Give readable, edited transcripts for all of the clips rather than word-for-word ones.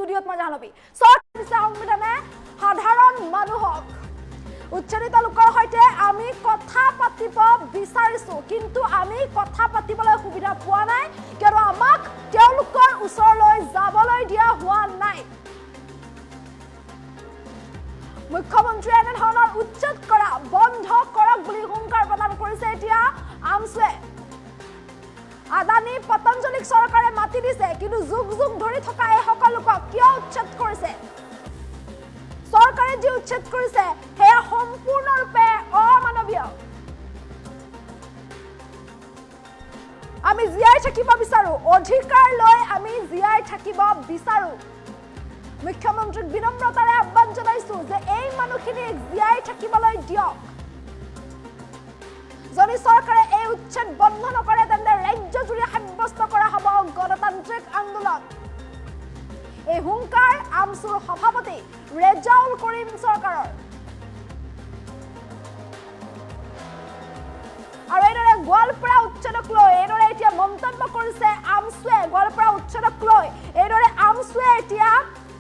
ষ্টুডিঅ'ত মই জানবি চৰকাৰে সংবিধানে সাধাৰণ মানুহক উচ্চাৰিত লোকৰ সৈতে আমি কথা পাতিব বিচাৰিছো কিন্তু আমি কথা পাতিবলৈ সুবিধা পোৱা নাই কিয়নো আমাক তেওঁলোকৰ ওচৰলৈ যাবলৈ দিয়া হোৱা নাই মুখ্যমন্ত্ৰীয়ে এনে ধৰণৰ উচ্ছেদ কৰা বন্ধ কৰক বুলি হুংকাৰ প্ৰদান কৰিছে এতিয়া আমছুৱে আদানী পতঞ্জলিক চৰকাৰে মাতি দিছে কিন্তু যুগ যুগ ধৰি থকা এই সকলোকক কিয় উচ্ছেদ কৰিছে চৰকাৰে যি উচ্ছেদ কৰিছে সেয়া সম্পূৰ্ণৰূপে অমানৱীয় আমি জীয়াই থাকিব বিচাৰো অধিকাৰ লৈ আমি জীয়াই থাকিব বিচাৰো মুখ্যমন্ত্ৰীক বিনম্ৰতাৰে আহ্বান জনাইছো যে এই মানুহখিনিক জীয়াই থাকিবলৈ দিয়ক যদি চৰকাৰে এই উচ্ছেদ বন্ধ নকৰে তেন্তে ৰাজ্যজুৰি সাব্যস্ত কৰা হ'ব গণতান্ত্ৰিক আন্দোলন এই হুংকাৰ আমছুৰ সভাপতি ৰেজাউল কৰিম চৰকাৰৰ আৰু এইদৰে গোৱালপাৰা উচ্ছেদক লৈ এইদৰে এতিয়া মন্তব্য কৰিছে আমছুৱে গোৱালপাৰা উচ্ছেদক লৈ এইদৰে আমছুৱে এতিয়া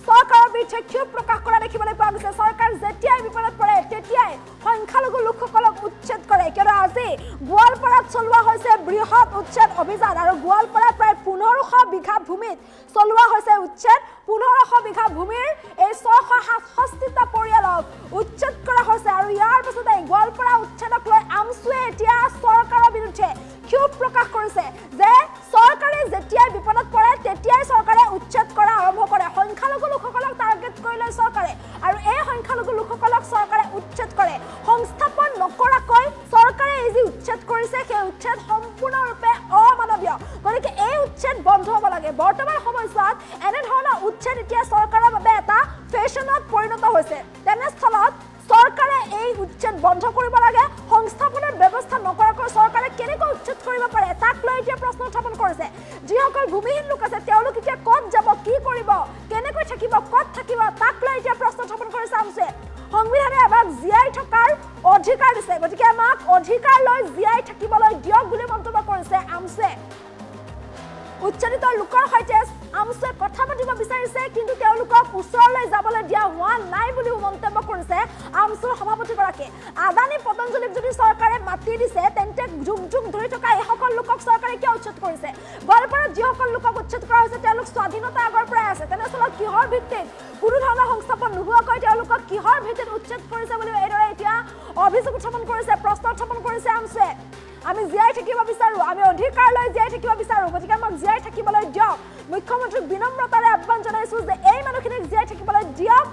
চৰকাৰৰ বিৰুদ্ধে ক্ষোভ প্ৰকাশ কৰা দেখিবলৈ পোৱা গৈছে চৰকাৰ যেতিয়াই বিপদত পৰে তেতিয়াই সংখ্যালঘু লোকসকলক উচ্ছেদ কৰে কিয়নো আজি গোৱালপাৰাত চলোৱা হৈছে বৃহৎ উচ্ছেদ অভিযান আৰু গোৱালপাৰাত প্ৰায় 1500 বিঘা ভূমিত চলোৱা হৈছে উচ্ছেদ 1500 বিঘা ভূমিৰ এই 667টা পৰিয়ালক উচ্ছেদ কৰা হৈছে আৰু ইয়াৰ পিছতে গোৱালপাৰা উচ্ছেদক লৈ আমছুৱে এতিয়া চৰকাৰৰ বিৰুদ্ধে ক্ষোভ প্ৰকাশ কৰিছে যে চৰকাৰে যেতিয়াই বিপদত পৰে তেতিয়াই চৰকাৰে উচ্ছেদ কৰা আৰম্ভ কৰে সংখ্যালঘু লোকসকলক টাৰ্গেট কৰি লৈ চৰকাৰে আৰু এই সংখ্যালঘু লোকসকলক চৰকাৰে উচ্ছেদ কৰে সংস্থাপন নকৰাকৈ চৰকাৰে এই যি উচ্ছেদ কৰিছে সেই উচ্ছেদ সম্পূৰ্ণৰূপে অমানৱীয় গতিকে এই উচ্ছেদ বন্ধ হ'ব লাগে বৰ্তমান সময়ছোৱাত এনে ধৰণৰ উচ্ছেদ এতিয়া চৰকাৰৰ বাবে এটা ফেশ্বনত পৰিণত হৈছে তেনেস্থলত চৰকাৰে এই উচ্ছেদ বন্ধ কৰিব লাগে সংস্থাপনৰ ব্যৱস্থা নকৰাকৈ চৰকাৰে কেনেকৈ উচ্ছেদ কৰিব পাৰে তাক লৈ এতিয়া প্ৰশ্ন উত্থাপন কৰিছে যিসকল ভূমিহীন লোক আছে তেওঁলোক এতিয়া ক'ত যাব কি কৰিব কেনেকৈ থাকিব ক'ত থাকিব তাক লৈ এতিয়া প্ৰশ্ন উত্থাপন কৰিছে আমছুৱে সংবিধানে আমাক জীয়াই থকাৰ অধিকাৰ দিছে গতিকে আমাক অধিকাৰ লৈ জীয়াই থাকিবলৈ দিয়ক বুলি মন্তব্য কৰিছে আমছুৱে উচ্চাৰিত লোকৰ সৈতে আমছুৱে কথা পাতিব বিচাৰিছে কিন্তু তেওঁলোকক ওচৰলৈ যাবলৈ দিয়া হোৱা নাই বুলি মন্তব্য কৰিছে আমছুৰ সভাপতিগৰাকীয়ে আদানী পতঞ্জলিক যদি চৰকাৰে মাতি দিছে তেন্তে যুগ যুগ ধৰি থকা এই সকল লোকক চৰকাৰে কিয় উচ্ছেদ কৰিছে গোৱালপাৰাত যিসকল লোকক উচ্ছেদ কৰা হৈছে তেওঁলোক স্বাধীনতা আগৰ পৰাই আছে তেনেস্থলত কিহৰ ভিত্তিত কোনো ধৰণৰ সংস্থাপন নোহোৱাকৈ তেওঁলোকক কিহৰ ভিত্তিত উচ্ছেদ কৰিছে বুলি এইদৰে এতিয়া অভিযোগ উত্থাপন কৰিছে প্ৰশ্ন উত্থাপন কৰিছে আমছুৱে আমি জীয়াই থাকিব বিচাৰো আমি অধিকাৰ লৈ জীয়াই থাকিব বিচাৰো গতিকে আমাক জীয়াই থাকিবলৈ দিয়ক মুখ্যমন্ত্ৰীক বিনম্ৰতাৰে আহ্বান জনাইছো যে এই মানুহখিনিক জীয়াই থাকিবলৈ দিয়ক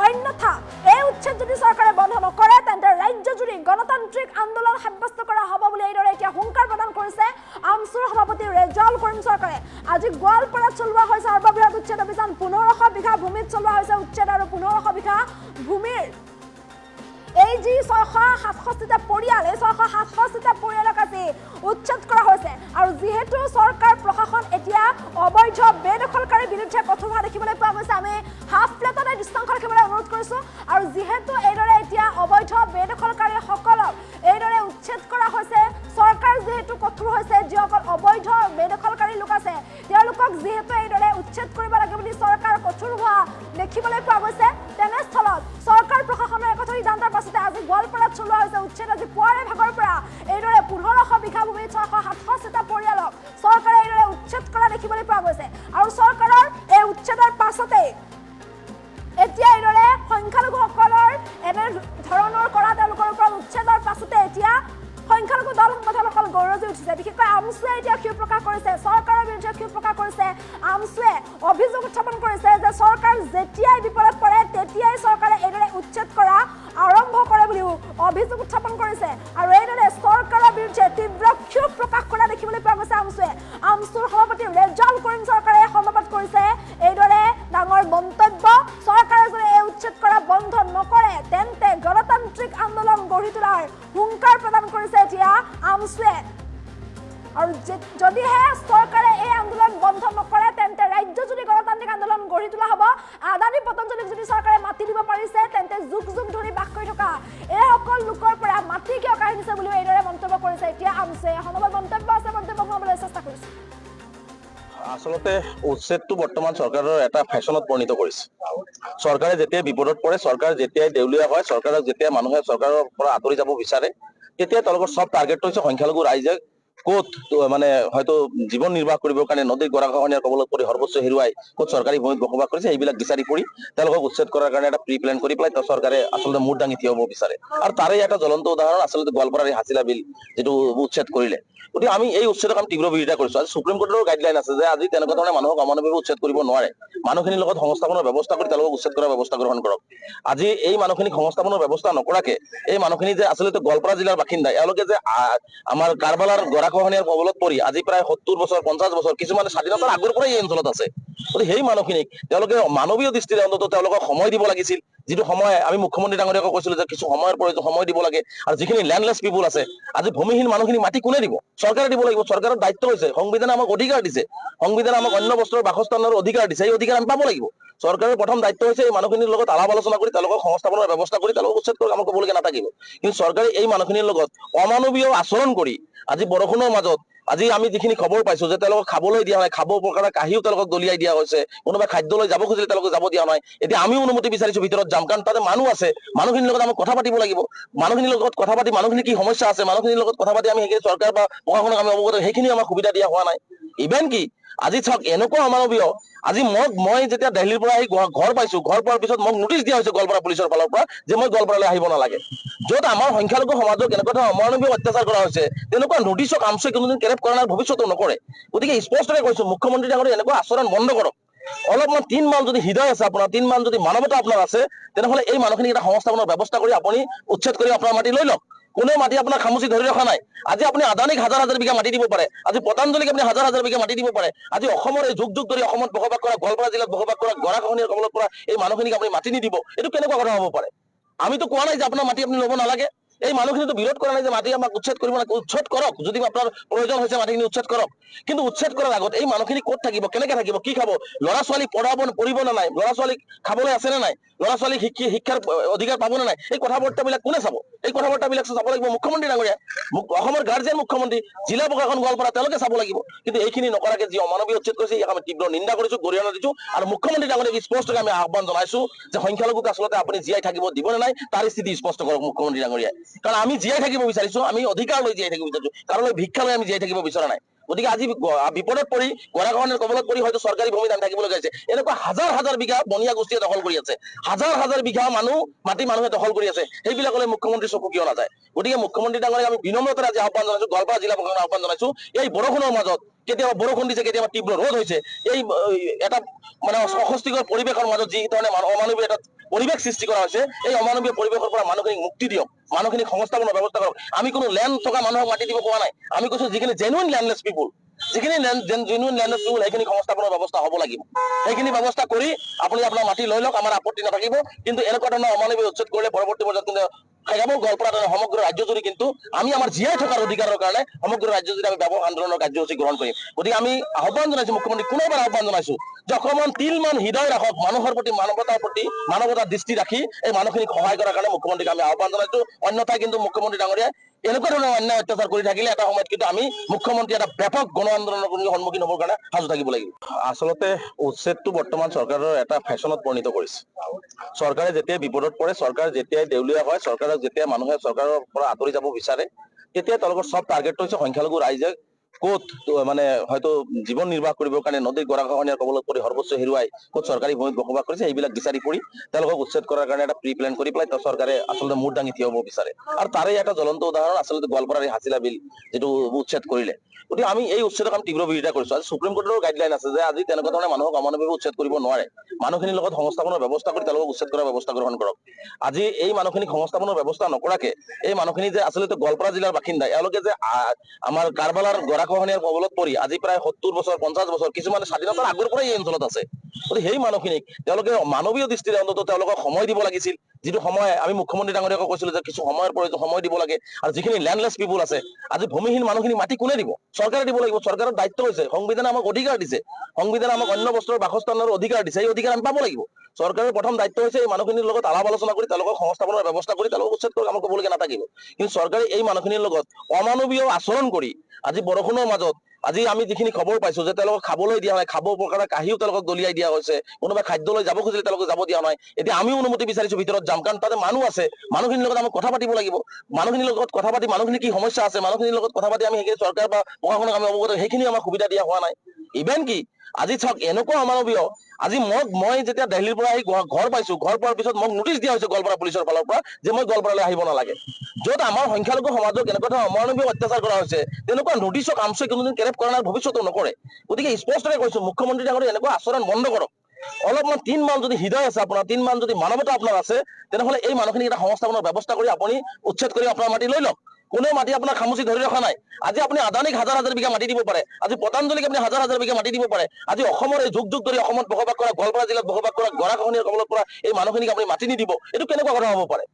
অন্যথা এই উচ্ছেদ যদি চৰকাৰে বন্ধ নকৰে তেন্তে ৰাজ্যজুৰি গণতান্ত্ৰিক আন্দোলন সাব্যস্ত কৰা হ'ব বুলি এইদৰে এতিয়া হুংকাৰ প্ৰদান কৰিছে আমছুৰ সভাপতি ৰেজাউল কৰিম চৰকাৰে আজি গোৱালপাৰাত চলোৱা হৈছে সৰ্ববৃহৎ উচ্ছেদ অভিযান 1500 বিঘা ভূমিত চলোৱা হৈছে উচ্ছেদ আৰু 1500 বিঘা ভূমিৰ এই যি 667টা পৰিয়াল এই 667টা পৰিয়ালক আজি উচ্ছেদ কৰা হৈছে আৰু যিহেতু চৰকাৰ প্ৰশাসন এতিয়া অবৈধ বেদখলকাৰীৰ বিৰুদ্ধে কঠোৰ হোৱা দেখিবলৈ পোৱা গৈছে আমি হাফ প্লেটত এই দৃশ্যাংশ দেখিবলৈ অনুৰোধ কৰিছো আৰু যিহেতু এইদৰে এতিয়া অবৈধ বেদখলকাৰীসকলক এইদৰে উচ্ছেদ কৰা হৈছে চৰকাৰ যিহেতু কঠোৰ হৈছে যিসকল অবৈধ বেদখলকাৰী লোক আছে তেওঁলোকক যিহেতু এইদৰে উচ্ছেদ কৰিব লাগে বুলি চৰকাৰ কঠোৰ হোৱা দেখিবলৈ পোৱা গৈছে তেনেস্থলত চৰকাৰ প্ৰশাসনৰ একথা সিদ্ধান্তৰ পাছতে আজি গোৱালপাৰাত চলোৱা হৈছে উচ্ছেদ আজি পুৱাৰে ভাগৰ পৰা এইদৰে 1500 বিঘা ভূমিত 667টা পৰিয়ালক চৰকাৰে এইদৰে উচ্ছেদ কৰা দেখিবলৈ পোৱা গৈছে আৰু চৰকাৰৰ এই উচ্ছেদৰ পাছতে এতিয়া এইদৰে সংখ্যালঘুসকলৰ এনে ধৰণৰ কৰা তেওঁলোকৰ ওপৰত উচ্ছেদৰ পাছতে এতিয়া সংখ্যালঘু দল সংগঠনসকল গৌৰৱী উঠিছে বিশেষকৈ আমছুৱে এতিয়া ক্ষোভ প্ৰকাশ কৰিছে চৰকাৰৰ বিৰুদ্ধে ক্ষোভ প্ৰকাশ কৰিছে আমছুৱে অভিযোগ উত্থাপন কৰিছে যে চৰকাৰ যেতিয়াই বিপদত পৰে তেতিয়াই চৰকাৰে এইদৰে উচ্ছেদ কৰা আৰম্ভ কৰে বুলিও অভিযোগ উত্থাপন কৰিছে আৰু এইদৰে চৰকাৰৰ বিৰুদ্ধে তীব্ৰ ক্ষোভ প্ৰকাশ কৰা দেখিবলৈ পোৱা গৈছে আমছুৱে আমছুৰ সভাপতি ৰেজাউল কৰিম চৰকাৰে সমাবেশ কৰিছে এইদৰে ডাঙৰ মন্তব্য চৰকাৰে যদি এই উচ্ছেদ কৰা বন্ধ নকৰে তেন্তে গণতান্ত্ৰিক আন্দোলন গঢ়ি তোলাৰ হুংকাৰ প্ৰদান কৰিছে এতিয়া আমছুৱে আৰু যদিহে চৰকাৰে এই আন্দোলন বন্ধ নকৰে তেন্তে ৰাজ্যজুৰি গণতান্ত্ৰিক আন্দোলন গঢ়ি তোলা হ'ব আদানী পতঞ্জলিক যদি চৰকাৰে মাতি দিব পাৰিছে তেন্তে যুগ যুগ ধৰি বাস কৰি থকা এই সকল লোকৰ পৰা মাটি কিয় কাঢ়ি নিছে বুলি এইদৰে মন্তব্য কৰিছে এতিয়া আমছুৱে সমাবেশ মন্তব্য আছে মন্তব্য কৰিবলৈ চেষ্টা কৰিছে আচলতে উচ্ছেদটো বৰ্তমান চৰকাৰৰ এটা ফেশ্বনত পৰিণত কৰিছে। চৰকাৰে যেতিয়া বিপদত পৰে, চৰকাৰ যেতিয়াই দেউলীয়া হয়, চৰকাৰক যেতিয়া মানুহে চৰকাৰৰ পৰা আঁতৰি যাব বিচাৰে, তেতিয়া তেওঁলোকৰ চব টাৰ্গেটটো হৈছে সংখ্যালঘু ৰাইজে ক'ত মানে হয়তো জীৱন নিৰ্বাহ কৰিবৰ কাৰণে নদীৰ গৰাখহনীয়াৰ কবলত পৰি সৰ্বোচ্চ হেৰুৱাই ক'ত চৰকাৰী ভূমিত বসবাস কৰিছে, সেইবিলাক বিচাৰি ফুৰি তেওঁলোকক উচ্ছেদ কৰাৰ কাৰণে এটা প্ৰি প্লেন কৰি পেলাই চৰকাৰে আচলতে মূৰ দাঙি থিয় হ'ব বিচাৰে। আৰু তাৰে এটা জ্বলন্ত উদাহৰণ আচলতে গোৱালপাৰাৰ এই হাছিলা বিল যিটো উচ্ছেদ কৰিলে। গতিকে আমি এই উচ্ছেদক আমি তীব্ৰ বিৰোধিতা কৰিছো। আজি সুপ্ৰিম কোৰ্টৰো গাইডলাইন আছে যে আজি তেনেকুৱা ধৰণে মানুহক অমানৱিকভাৱে উচ্ছেদ কৰিব নোৱাৰে। মানুহখিনিৰ লগত সংস্থাপনৰ ব্যৱস্থা কৰি তেওঁলোকক উচ্ছেদ কৰাৰ ব্যৱস্থা গ্ৰহণ কৰক। আজি এই মানুহখিনিক সংস্থাপনৰ ব্যৱস্থা নকৰাকে এই মানুহখিনি যে আচলতে গোৱালপাৰা জিলাৰ বাসিন্দা, এওঁলোকে যে আমাৰ কাৰবালাৰ গৰাখহনীয়াৰ কবলত পৰি আজি প্ৰায় 70 বছৰ 50 বছৰ কিছুমানে স্বাধীনতাৰ আগৰ পৰাই এই অঞ্চলত আছে। গতিকে সেই মানুহখিনিক তেওঁলোকে মানৱীয় দৃষ্টিৰে অন্ততঃ তেওঁলোকক সময় দিব লাগিছিল। যিটো সময় আমি মুখ্যমন্ত্ৰী ডাঙৰীয়াকো কৈছিলো যে কিছু সময়ৰ প্ৰয়োজন, সময় দিব লাগে। আৰু যিখিনি লেণ্ডলেছ পিপুল আছে, আজি ভূমিহীন মানুহখিনি মাটি কোনে দিব? চৰকাৰে দিব লাগিব। চৰকাৰৰ দায়িত্ব হৈছে, সংবিধানে আমাক অধিকাৰ দিছে, সংবিধানে আমাক অন্য বস্তুৰ বাসস্থানৰ অধিকাৰ দিছে, এই অধিকাৰ আমি পাব লাগিব। চৰকাৰৰ প্ৰথম দায়িত্ব হৈছে এই মানুহখিনিৰ লগত আলাপ আলোচনা কৰি তেওঁলোকক সংস্থাপনৰ ব্যৱস্থা কৰি তেওঁলোকক উচ্ছেদ কৰি আমাক ক'বলগীয়া নাথাকিব। কিন্তু চৰকাৰে এই মানুহখিনিৰ লগত অমানৱীয় আচৰণ কৰি আজি বৰষুণৰ মাজত আজি আমি যিখিনি খবৰ পাইছো যে তেওঁলোকক খাবলৈ দিয়া হয়, খাব প্ৰকাৰৰ কাহিও তেওঁলোকক দলিয়াই দিয়া হৈছে, কোনোবাই খাদ্যলৈ যাব খুজিলে তেওঁলোকক যাব দিয়া নাই। এতিয়া আমিও অনুমতি বিচাৰিছো ভিতৰত যাম, কাৰণ তাতে মানুহ আছে, মানুহখিনিৰ লগত আমি কথা পাতিব লাগিব। মানুহখিনিৰ লগত কথা পাতি মানুহখিনিৰ কি সমস্যা আছে, মানুহখিনিৰ লগত কথা পাতি আমি সেইখিনি চৰকাৰ বা প্ৰশাসনক আমি অৱগত, সেইখিনি আমাক সুবিধা দিয়া হোৱা নাই। ইভেন কি আজি চাওক এনেকুৱা অমানৱীয়, আজি মই যেতিয়া দিল্লীৰ পৰা আহি ঘৰ পাইছো, ঘৰ পোৱাৰ পিছত মোক নোটিছ দিয়া হৈছে গোৱালপাৰা পুলিচৰ ফালৰ পৰা যে মই গোৱালপাৰালৈ আহিব নালাগে। য'ত আমাৰ সংখ্যালঘু সমাজক এনেকুৱা ধৰণৰ অমানৱীয় অত্যাচাৰ কৰা হৈছে, তেনেকুৱা নটিচক আমচে কোনোদিন কেৰেপ কৰা নাই, ভৱিষ্যতেও নকৰে। গতিকে স্পষ্টকৈ কৈছো, মুখ্যমন্ত্ৰী ডাঙৰীয়া এনেকুৱা আচৰণ বন্ধ কৰক। অলপমান 3 মান যদি হৃদয় আছে আপোনাৰ, 3 মান যদি মানৱতা আপোনাৰ আছে, তেনেহ'লে এই মানুহখিনিক এটা সংস্থাপনৰ ব্যৱস্থা কৰি আপুনি উচ্ছেদ কৰি আপোনাৰ মাটি লৈ লওক। কোনেও মাটি আপোনাক খামুচি ধৰি ৰখা নাই। আজি আপুনি আদানীক হাজাৰ হাজাৰ বিঘা মাটি দিব পাৰে, আজি পতঞ্জলিক আপুনি হাজাৰ হাজাৰ বিঘা মাটি দিব পাৰে। আজি অসমৰ এই যুগ যুগ ধৰি অসমত বসবাস কৰা, গোৱালপাৰা জিলাত বসবাস কৰা গৰাখহনীয়াৰ কবলত পৰা এই মানুহখিনিক আপুনি মাটি নিদিব, এইটো কেনেকুৱা কথা হ'ব পাৰে? আমিতো কোৱা নাই যে আপোনাৰ মাটি আপুনি ল'ব নালাগে। এই মানুহখিনিতো বিৰোধ কৰা নাই যে মাটি আমাক উচ্ছেদ কৰিব লাগে, উচ্ছেদ কৰক। যদি আপোনাৰ প্ৰয়োজন হৈছে মাটিখিনি উচ্ছেদ কৰক। কিন্তু উচ্ছেদ কৰাৰ আগত এই মানুহখিনি ক'ত থাকিব, কেনেকে থাকিব, কি খাব, ল'ৰা ছোৱালীক পঢ়িব নে নাই, ল'ৰা ছোৱালীক খাবলৈ আছে নে নাই, ল'ৰা ছোৱালীক শিক্ষাৰ অধিকাৰ পাব নে নাই, এই কথা বাৰ্তাবিলাক কোনে চাব? এই কথা বাৰ্তাবিলাক চাব লাগিব মুখ্যমন্ত্ৰী ডাঙৰীয়া, অসমৰ গাৰ্জিয়ান মুখ্যমন্ত্ৰী, জিলা প্ৰশাসন গোৱালপাৰা, তেওঁলোকে চাব লাগিব। কিন্তু এইখিনি নকৰাকে যি অমানৱীয় উচ্ছেদ কৰিছে, ইয়াক আমি তীব্ৰ নিন্দা কৰিছো, গৰিহণা দিছো। আৰু মুখ্যমন্ত্ৰী ডাঙৰীয়াক স্পষ্টকৈ আমি আহ্বান জনাইছো যে সংখ্যালঘুক আচলতে আপুনি জীয়াই থাকিব দিব নে নাই তাৰ স্থিতি স্পষ্ট কৰক মুখ্যমন্ত্ৰী ডাঙৰীয়াই। কাৰণ আমি জীয়াই থাকিব বিচাৰিছো, আমি অধিকাৰ লৈ জীয়াই থাকিব বিচাৰিছো, কাৰোলৈ ভিক্ষা লৈ আমি জীয়াই থাকিব বিচৰা নাই। গতিকে আজি বিপদত পৰি গৰাখহনীয়াৰ কবলত পৰি হয়তো চৰকাৰী ভূমিত আমি থাকিবলগীয়া হৈছে। এনেকুৱা হাজাৰ হাজাৰ বিঘা বনিয়া গোষ্ঠীয়ে দখল কৰি আছে, হাজাৰ হাজাৰ বিঘা মানুহে দখল কৰি আছে, সেইবিলাকলৈ মুখ্যমন্ত্ৰী চকু কিয় নাযায়? গতিকে মুখ্যমন্ত্ৰী ডাঙৰীয়াক আমি বিনম্ৰতাৰে আজি আহ্বান জনাইছো, গোৱালপাৰা জিলা প্ৰশাসনক আহ্বান জনাইছো, এই বৰষুণৰ মাজত কেতিয়াবা বৰষুণ দিছে, কেতিয়াবা তীব্ৰ ৰ'দ হৈছে, এই এটা মানে অস্বস্তিকৰ পৰিৱেশৰ মাজত যি ধৰণে অমানৱীয় এটা পৰিৱেশ সৃষ্টি কৰা হৈছে, এই অমানৱীয় পৰিৱেশৰ পৰা মানুহখিনিক মুক্তি দিয়ক, মানুহখিনিক সংস্থাপনৰ ব্যৱস্থা কৰক। আমি কোনো লেণ্ড থকা মানুহক মাটি দিব কোৱা নাই, আমি কৈছো যিখিনি জেনুইন লেণ্ডলেছ পিপুল, যিখিনি জেনুইন লেণ্ডলেছ পিপুল, সেইখিনি সংস্থাপনৰ ব্যৱস্থা হ'ব লাগিব। সেইখিনি ব্যৱস্থা কৰি আপুনি আপোনাৰ মাটি লৈ লওক, আমাৰ আপত্তি নাথাকিব। কিন্তু এনেকুৱা ধৰণৰ অমানৱীয় উচ্ছেদ কৰিলে পৰৱৰ্তী পৰ্যায়ত কিন্তু কেৱল গোৱালপাৰা সমগ্ৰ ৰাজ্যজুৰি কিন্তু আমি আমাৰ জীয়াই থকাৰ অধিকাৰৰ কাৰণে সমগ্ৰ ৰাজ্যজুৰি আমি ব্যাপক আন্দোলনৰ কাৰ্যসূচী গ্ৰহণ কৰিম। গতিকে আমি আহ্বান জনাইছো মুখ্যমন্ত্ৰী, পুনৰবাৰ আহ্বান জনাইছো যে অকণমান তিলমান হৃদয় ৰাখক, মানুহৰ প্ৰতি মানৱতাৰ প্ৰতি মানৱতাৰ দৃষ্টি ৰাখি এই মানুহখিনিক সহায় কৰাৰ কাৰণে মুখ্যমন্ত্ৰীক আমি আহ্বান জনাইছো। অন্যথাই কিন্তু মুখ্যমন্ত্ৰী ডাঙৰীয়াই এনেকুৱা ধৰণৰ অন্যায় অত্যাচাৰ কৰি থাকিলে এটা সময়ত কিন্তু আমি মুখ্যমন্ত্ৰী এটা ব্যাপক গণ আন্দোলনৰ সন্মুখীন হ'বৰ কাৰণে সাজু থাকিব লাগিব। আচলতে উচ্ছেদটো বৰ্তমান চৰকাৰৰ এটা ফেশ্বনত পৰিণত কৰিছে। চৰকাৰে যেতিয়া বিপদত পৰে, চৰকাৰ যেতিয়াই দেউলীয়া হয়, চৰকাৰক যেতিয়া মানুহে চৰকাৰৰ পৰা আঁতৰি যাব বিচাৰে, তেতিয়া তেওঁলোকৰ চব টাৰ্গেটটো হৈছে সংখ্যালঘু ৰাইজে ক'ত মানে হয়তো জীৱন নিৰ্বাহ কৰিবৰ কাৰণে নদীৰ গৰাখহনীয়াৰ কবলত পৰি সৰ্বোচ্চ হেৰুৱাই ক'ত চৰকাৰী ভূমিত বসবাস কৰিছে, সেইবিলাক বিচাৰি ফুৰি তেওঁলোকক উচ্ছেদ কৰাৰ কাৰণে এটা প্ৰি প্লেন কৰি পেলাই চৰকাৰে আচলতে মূৰ দাঙি থিয় হ'ব বিচাৰে। আৰু তাৰে এটা জ্বলন্ত উদাহৰণ আচলতে গোৱালপাৰাৰ এই হাছিলা বিল যিটো উচ্ছেদ কৰিলে। গতিকে আমি এই উচ্ছেদক আমি তীব্ৰ বিৰোধিতা কৰিছো। আজি সুপ্ৰিম কোৰ্টৰো গাইডলাইন আছে যে আজি তেনেকুৱা ধৰণে মানুহক অমানৱিকভাৱে উচ্ছেদ কৰিব নোৱাৰে। মানুহখিনিৰ লগত সংস্থাপনৰ ব্যৱস্থা কৰি তেওঁলোকক উচ্ছেদ কৰাৰ ব্যৱস্থা গ্ৰহণ কৰক। আজি এই মানুহখিনিক সংস্থাপনৰ ব্যৱস্থা নকৰাকে এই মানুহখিনি যে আচলতে গোৱালপাৰা জিলাৰ বাসিন্দা, এওঁলোকে যে আমাৰ কাৰবালাৰ গৰাখহনীয়াৰ কবলত পৰি আজি প্ৰায় 70 বছৰ 50 বছৰ কিছুমানে স্বাধীনতাৰ আগৰ পৰাই এই অঞ্চলত আছে। গতিকে সেই মানুহখিনিক তেওঁলোকে মানৱীয় দৃষ্টিৰে অন্ততঃ তেওঁলোকক সময় দিব লাগিছিল। যিটো সময় আমি মুখ্যমন্ত্ৰী ডাঙৰীয়াকো কৈছিলো যে কিছু সময়ৰ প্ৰয়োজন, সময় দিব লাগে। আৰু যিখিনি লেণ্ডলেছ পিপুল আছে, আজি ভূমিহীন মানুহখিনি মাটি কোনে দিব? চৰকাৰে দিব লাগিব। চৰকাৰৰ দায়িত্ব হৈছে, সংবিধানে আমাক অধিকাৰ দিছে, সংবিধানে আমাক অন্য বস্তুৰ বাসস্থানৰ অধিকাৰ দিছে, এই অধিকাৰ আমি পাব লাগিব। চৰকাৰৰ প্ৰথম দায়িত্ব হৈছে এই মানুহখিনিৰ লগত আলাপ আলোচনা কৰি তেওঁলোকক সংস্থাপনৰ ব্যৱস্থা কৰি তেওঁলোকক উচ্ছেদ কৰক, আমাক ক'বলগীয়া নাথাকিব। কিন্তু চৰকাৰে এই মানুহখিনিৰ লগত অমানৱীয় আচৰণ কৰি আজি বৰষুণৰ মাজত আজি আমি যিখিনি খবৰ পাইছো যে তেওঁলোকক খাবলৈ দিয়া নাই, খাব কাৰণে কাঁহীও তেওঁলোকক দলিয়াই দিয়া হৈছে, কোনোবাই খাদ্য লৈ যাব খুজিলে তেওঁলোকক যাব দিয়া নাই। এতিয়া আমিও অনুমতি বিচাৰিছো ভিতৰত যাম, কাৰণ তাতে মানুহ আছে, মানুহখিনিৰ লগত আমি কথা পাতিব লাগিব। মানুহখিনিৰ লগত কথা পাতি মানুহখিনিৰ কি সমস্যা আছে মানুহখিনিৰ লগত কথা পাতি আমি সেইখিনি চৰকাৰ বা প্ৰশাসনক আমি অৱগত সেইখিনি আমাক সুবিধা দিয়া হোৱা নাই। ইভেন কি আজি চাওক এনেকুৱা অমানৱীয়, আজি মই যেতিয়া দিল্লীৰ পৰা আহি ঘৰ পাইছো, ঘৰ পোৱাৰ পিছত মোক নোটিছ দিয়া হৈছে গোৱালপাৰা পুলিচৰ ফালৰ পৰা যে মই গোৱালপাৰালৈ আহিব নালাগে। য'ত আমাৰ সংখ্যালঘু সমাজক এনেকুৱা ধৰণৰ অমানৱীয় অত্যাচাৰ কৰা হৈছে, তেনেকুৱা নোটিছক আমচুৱে কোনোদিন কেৰেপ কৰা নাই, ভৱিষ্যতেও নকৰে। গতিকে স্পষ্টকৈ কৈছো মুখ্যমন্ত্ৰী ডাঙৰীয়া এনেকুৱা আচৰণ বন্ধ কৰক। অলপমান 3 মান যদি হৃদয় আছে আপোনাৰ, 3 মান যদি মানৱতা আপোনাৰ আছে, তেনেহ'লে এই মানুহখিনিক এটা সংস্থাপনৰ ব্যৱস্থা কৰি আপুনি উচ্ছেদ কৰি আপোনাৰ মাটি লৈ লওক। কোনেও মাটি আপোনাক খামুচি ধৰি ৰখা নাই। আজি আপুনি আদানীক হাজাৰ হাজাৰ বিঘা মাটি দিব পাৰে, আজি পতঞ্জলিক আপুনি হাজাৰ হাজাৰ বিঘা মাটি দিব পাৰে। আজি অসমৰ এই যুগ যুগ ধৰি অসমত বসবাস কৰা, গোৱালপাৰা জিলাত বসবাস কৰা, গৰাখহনীয়াৰ কবলত পৰা এই মানুহখিনিক আপুনি মাটি নিদিব, এইটো কেনেকুৱা কথা হ'ব পাৰে?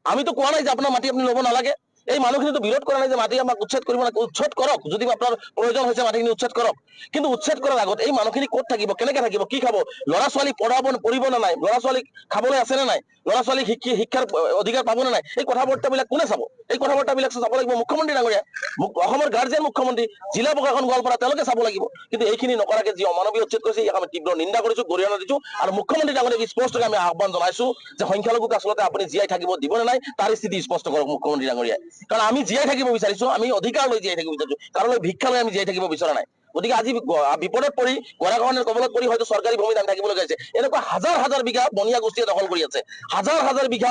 আমিতো কোৱা নাই যে আপোনাৰ মাটি আপুনি ল'ব নালাগে। এই মানুহখিনিতো বিৰোধ কৰা নাই যে মাটি আমাক উচ্ছেদ কৰিব লাগে, উচ্ছেদ কৰক। যদি আপোনাৰ প্ৰয়োজন হৈছে মাটিখিনি উচ্ছেদ কৰক, কিন্তু উচ্ছেদ কৰাৰ আগত এই মানুহখিনি ক'ত থাকিব, কেনেকে থাকিব, কি খাব, ল'ৰা ছোৱালী পঢ়িব নে নাই, ল'ৰা ছোৱালীক খাবলৈ আছে নে নাই, ল'ৰা ছোৱালীক শিক্ষাৰ অধিকাৰ পাব নে নাই, এই কথা বাৰ্তাবিলাক কোনে চাব? এই কথা বাৰ্তাবিলাক চাব লাগিব মুখ্যমন্ত্ৰী ডাঙৰীয়া, অসমৰ গাৰ্জেন মুখ্যমন্ত্ৰী, জিলা প্ৰশাসন গোৱালপাৰা, তেওঁলোকে চাব লাগিব। কিন্তু এইখিনি নকৰাকে যি অমানৱীয় উচ্ছেদ কৰিছে ইয়াক আমি তীব্ৰ নিন্দা কৰিছো, গৰিহণা দিছো। আৰু মুখ্যমন্ত্ৰী ডাঙৰীয়াক স্পষ্টকৈ আমি আহ্বান জনাইছো যে সংখ্যালঘুক আচলতে আপুনি জীয়াই থাকিব দিব নে নাই তাৰ স্থিতি স্পষ্ট কৰক মুখ্যমন্ত্ৰী ডাঙৰীয়াই। কাৰণ আমি জীয়াই থাকিব বিচাৰিছো, আমি অধিকাৰ লৈ জীয়াই থাকিব বিচাৰিছো, কাৰোলৈ ভিক্ষা লৈ আমি জীয়াই থাকিব বিচৰা নাই। গতিকে আজি বিপদত পৰি, গৰাখহনীয়াৰ কবলত পৰি হয়তো চৰকাৰী ভূমিত আমি থাকিবলগীয়া হৈছে। এনেকুৱা হাজাৰ হাজাৰ বিঘা বনিয়া গোষ্ঠীয়ে দখল কৰি আছে, হাজাৰ হাজাৰ বিঘা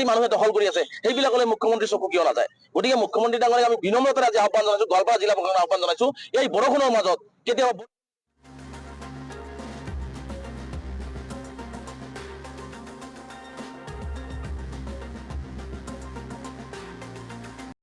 মানুহে দখল কৰি আছে, সেইবিলাকলৈ মুখ্যমন্ত্ৰী চকু কিয় নাযায়? গতিকে মুখ্যমন্ত্ৰী ডাঙৰীয়াক আমি বিনম্ৰতাৰে আজি আহ্বান জনাইছো, গোৱালপাৰা জিলা প্ৰশাসনৰ আহ্বান জনাইছো, এই বৰষুণৰ মাজত কেতিয়াবা